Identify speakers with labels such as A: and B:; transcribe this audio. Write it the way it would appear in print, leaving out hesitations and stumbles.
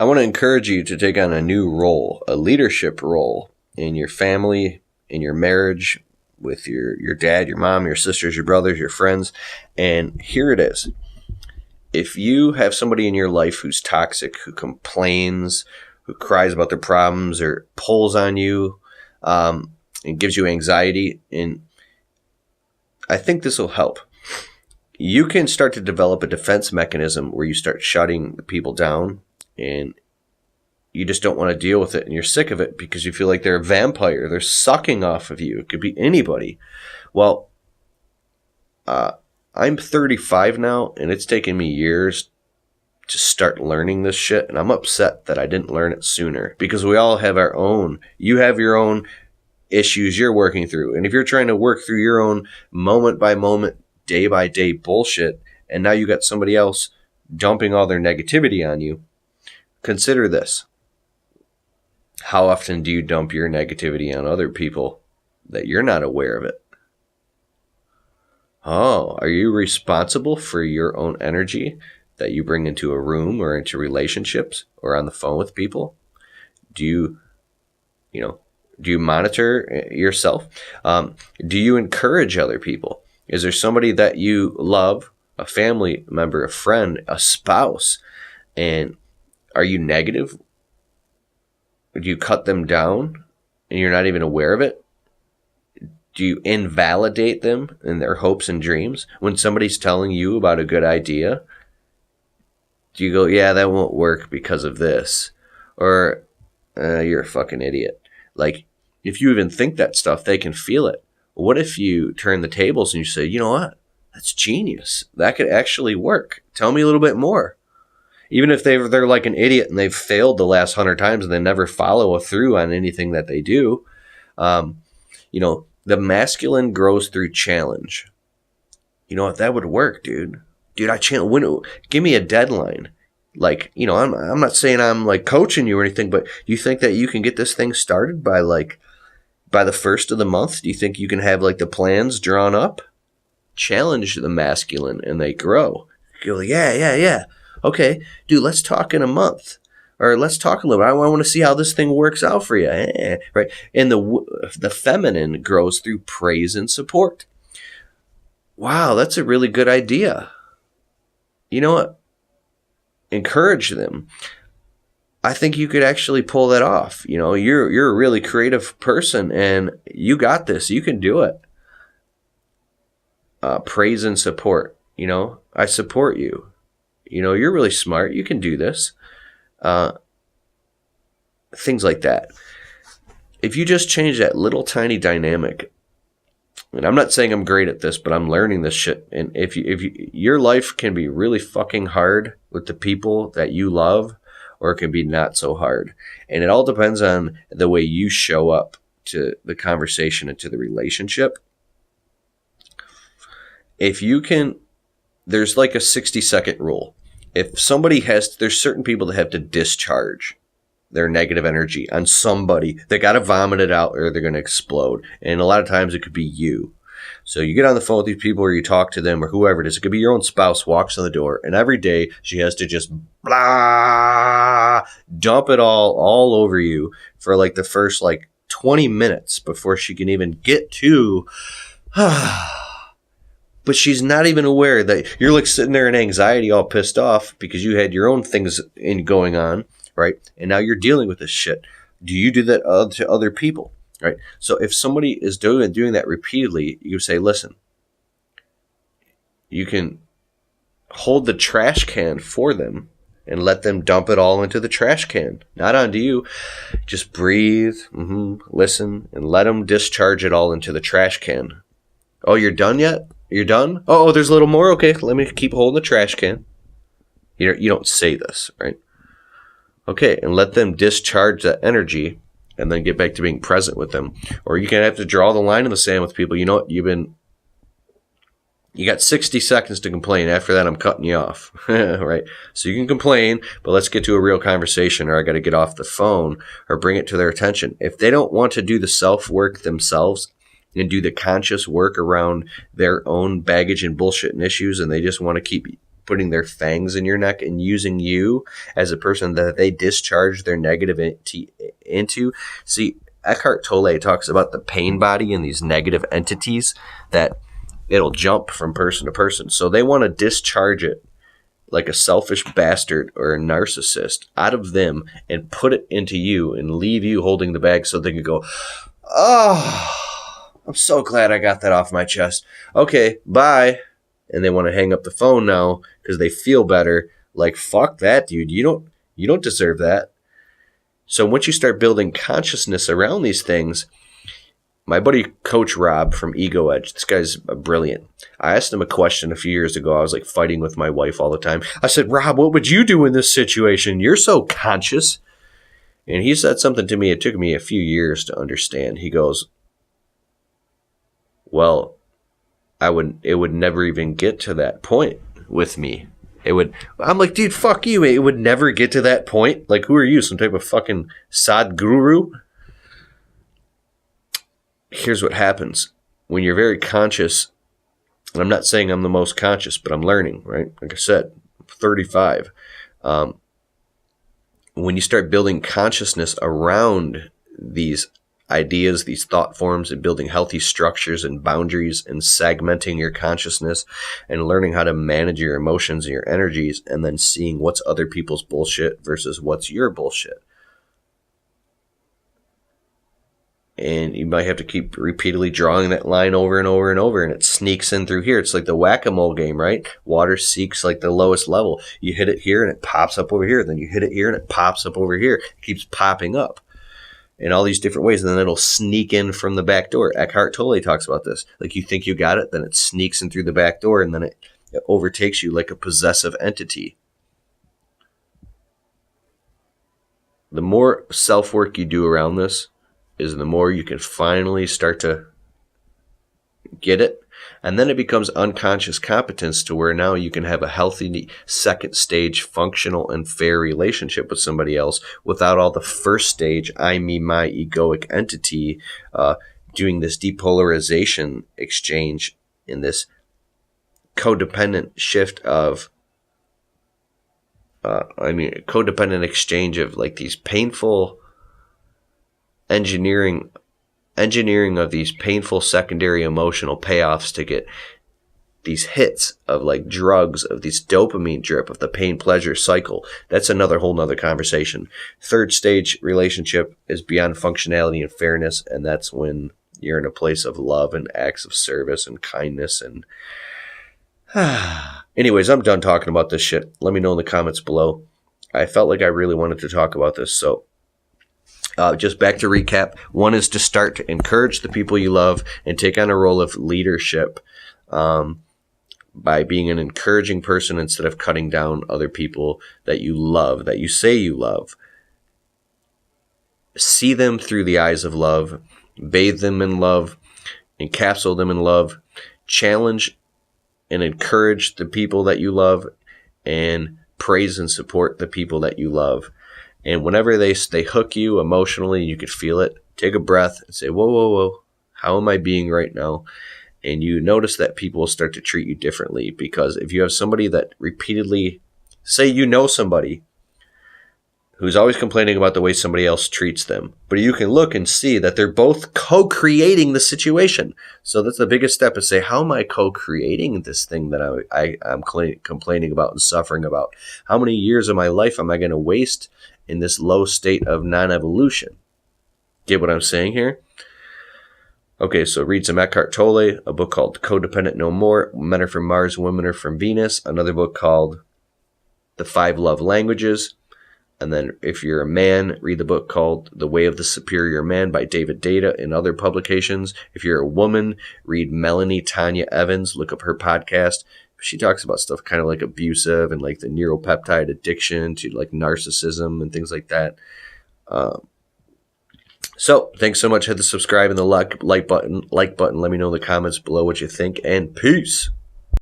A: I want to encourage you to take on a new role, a leadership role in your family, in your marriage, with your dad, your mom, your sisters, your brothers, your friends. And here it is. If you have somebody in your life who's toxic, who complains, who cries about their problems or pulls on you, and gives you anxiety, and I think this will help. You can start to develop a defense mechanism where you start shutting people down, and you just don't want to deal with it, and you're sick of it because you feel like they're a vampire. They're sucking off of you. It could be anybody. Well, I'm 35 now, and it's taken me years to start learning this shit, and I'm upset that I didn't learn it sooner, because we all have our own. You have your own issues you're working through, and if you're trying to work through your own moment by moment, day by day bullshit, and now you got somebody else dumping all their negativity on you, consider this. How often do you dump your negativity on other people that you're not aware of it? Oh, are you responsible for your own energy that you bring into a room or into relationships or on the phone with people? Do you monitor yourself? Do you encourage other people? Is there somebody that you love, a family member, a friend, a spouse, and are you negative? Do you cut them down and you're not even aware of it? Do you invalidate them in their hopes and dreams? When somebody's telling you about a good idea, do you go, yeah, that won't work because of this? Or, you're a fucking idiot. Like, if you even think that stuff, they can feel it. What if you turn the tables and you say, you know what? That's genius. That could actually work. Tell me a little bit more. Even if they're like an idiot and they've failed the last 100 times and they never follow through on anything that they do, the masculine grows through challenge. You know what? That would work, dude. Dude, give me a deadline. Like, I'm not saying I'm like coaching you or anything, but you think that you can get this thing started by the first of the month? Do you think you can have like the plans drawn up? Challenge the masculine and they grow. You go, yeah. Okay, dude, let's talk in a month. Or let's talk a little bit. I want to see how this thing works out for you. Right? And the feminine grows through praise and support. Wow, that's a really good idea. You know what? Encourage them. I think you could actually pull that off. You're a really creative person and you got this. You can do it. Praise and support. I support you. You're really smart. You can do this. Things like that. If you just change that little tiny dynamic, and I'm not saying I'm great at this, but I'm learning this shit. And if your life can be really fucking hard with the people that you love, or it can be not so hard. And it all depends on the way you show up to the conversation and to the relationship. There's like a 60-second rule. If somebody there's certain people that have to discharge their negative energy on somebody. They got to vomit it out or they're going to explode. And a lot of times it could be you. So you get on the phone with these people or you talk to them or whoever it is. It could be your own spouse walks in the door and every day she has to just dump it all over you for like the first 20 minutes before she can even get to but she's not even aware that you're like sitting there in anxiety all pissed off because you had your own things going on, right? And now you're dealing with this shit. Do you do that to other people, right? So if somebody is doing that repeatedly, you say, listen, you can hold the trash can for them and let them dump it all into the trash can, not onto you. Just breathe, listen, and let them discharge it all into the trash can. Oh, you're done yet? You're done? Oh, there's a little more? Okay, let me keep holding the trash can. You don't say this, right? Okay, and let them discharge that energy and then get back to being present with them. Or you can have to draw the line in the sand with people. You know what? You got 60 seconds to complain. After that, I'm cutting you off, right? So you can complain, but let's get to a real conversation or I got to get off the phone or bring it to their attention. If they don't want to do the self-work themselves and do the conscious work around their own baggage and bullshit and issues, and they just want to keep putting their fangs in your neck and using you as a person that they discharge their negative into. See, Eckhart Tolle talks about the pain body and these negative entities that it'll jump from person to person. So they want to discharge it like a selfish bastard or a narcissist out of them and put it into you and leave you holding the bag so they can go, oh, I'm so glad I got that off my chest. Okay, bye. And they want to hang up the phone now because they feel better. Like, fuck that, dude. You don't deserve that. So once you start building consciousness around these things, my buddy Coach Rob from Ego Edge, this guy's brilliant. I asked him a question a few years ago. I was like fighting with my wife all the time. I said, Rob, what would you do in this situation? You're so conscious. And he said something to me. It took me a few years to understand. He goes, well, it would never even get to that point with me. I'm like, dude, fuck you. It would never get to that point. Like, who are you? Some type of fucking Sadhguru? Here's what happens when you're very conscious. And I'm not saying I'm the most conscious, but I'm learning, right? Like I said, I'm 35. When you start building consciousness around these ideas, these thought forms, and building healthy structures and boundaries and segmenting your consciousness and learning how to manage your emotions and your energies, and then seeing what's other people's bullshit versus what's your bullshit. And you might have to keep repeatedly drawing that line over and over and over, and it sneaks in through here. It's like the whack-a-mole game, right? Water seeks like the lowest level. You hit it here and it pops up over here. Then you hit it here and it pops up over here. It keeps popping up in all these different ways, and then it'll sneak in from the back door. Eckhart Tolle talks about this. Like, you think you got it, then it sneaks in through the back door, and then it overtakes you like a possessive entity. The more self-work you do around this, is the more you can finally start to get it. And then it becomes unconscious competence to where now you can have a healthy second stage functional and fair relationship with somebody else without all the first stage, I, me, my egoic entity, doing this depolarization exchange in this codependent shift of, codependent exchange of like these painful engineering of these painful secondary emotional payoffs to get these hits of like drugs, of this dopamine drip, of the pain pleasure cycle. That's another whole nother conversation. Third stage relationship is beyond functionality and fairness, and that's when you're in a place of love and acts of service and kindness. And anyways, I'm done talking about this shit. Let me know in the comments below. I felt like I really wanted to talk about this, so just back to recap. One is to start to encourage the people you love and take on a role of leadership by being an encouraging person instead of cutting down other people that you love, that you say you love. See them through the eyes of love, bathe them in love, encapsulate them in love, challenge and encourage the people that you love, and praise and support the people that you love. And whenever they hook you emotionally, you could feel it. Take a breath and say, whoa, whoa, whoa. How am I being right now? And you notice that people will start to treat you differently, because if you have somebody that repeatedly, say you know somebody who's always complaining about the way somebody else treats them, but you can look and see that they're both co-creating the situation. So that's the biggest step, is say, how am I co-creating this thing that I'm complaining about and suffering about? How many years of my life am I going to waste in this low state of non-evolution? Get what I'm saying here? Okay, so read some Eckhart Tolle, a book called Codependent No More, Men Are From Mars, Women Are From Venus, another book called The 5 Love Languages, and then if you're a man, read the book called The Way of the Superior Man by David Deida and other publications. If you're a woman, read Melanie Tanya Evans, look up her podcast. She talks about stuff kind of like abusive and like the neuropeptide addiction to like narcissism and things like that. So thanks so much. Hit the subscribe and the like button. Let me know in the comments below what you think, and peace.